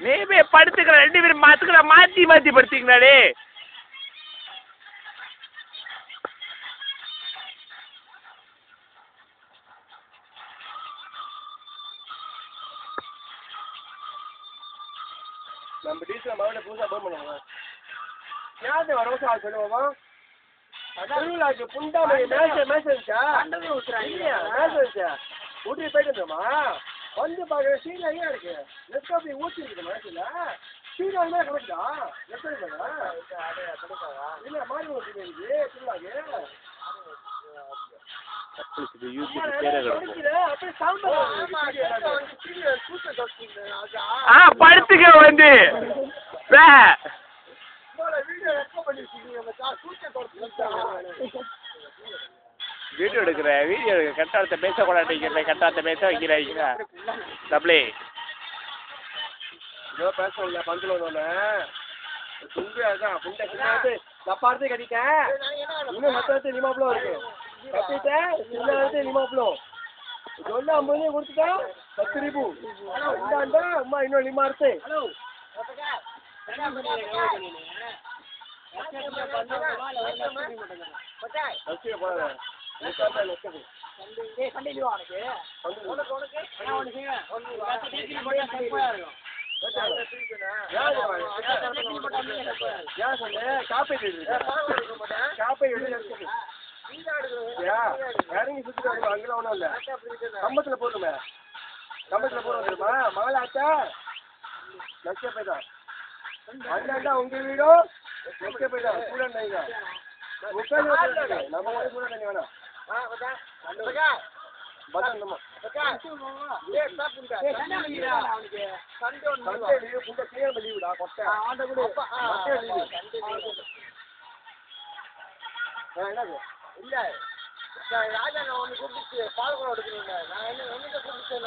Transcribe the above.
நீ போய் படுத்துக்கிற 2 பேரும் மாற்றி படுத்தீங்களாடே. நம்ம டீச்சர் மறுபடியும் புதுசாக போன் பண்ணுவோம். யாரு வர வருஷம் ஆள் சொல்லுவோமா? திருவிழாக்கு புண்டாமணி மேட்ச் இருந்துச்சா? மேட்ச் இருந்துச்சா? ஊட்டி போயிட்டு இருந்தோமா? வந்து பார்க்குற சீன் ஐயா இருக்கு. லெஃப்ட் அப்படி ஊட்டி இருக்குது மேட்ச்சில். சீன் வந்து கிடைக்குதா? லெஃப்ட் இருக்கா? இல்லை மாறி ஊட்டி இருக்கு திருவிழாக்கு. படுத்துக்க வந்து வீடியோ எடுக்கிற கட்டாரத்தை பேசக்கூடாது. கட்டாரத்தை பேச வைக்கிறீங்க டபுளே ஏதோ பேசல பந்தில் வந்தோன்னே தும்பியாதான் புண்டை தப்பார்த்தே கட்டிட்டேன். இன்னும் 10 லிமாப்ளோ இருக்கு. கட்டிட்டேன் சின்ன லிமாப்ளோ சொன்ன 50 கொடுத்துட்டா 10 ரூபு இந்தாண்டா அம்மா இன்னும் லிமார்த்தே இறங்கி சுத்திட்டு அங்கெல்லாம் ஒன்றும் இல்லை. கம்பத்தில் போடுமே கம்பத்தில் போட வந்துருமா மாலாட்டா லட்ச போய்தான் அண்ணாண்டா உங்கள் வீடும் லட்ச போய்தான் ஸ்டூடெண்ட் நீங்க 30 நம்ம கூட தண்ணி வேணாம் பதம் லீவுடா கொட்டை என்னது இல்லை ராஜா நான் ஒன்று கூப்பிட்டு பால் கூட எடுக்கணும். நான் என்ன ஒன்று கூப்பிட்டு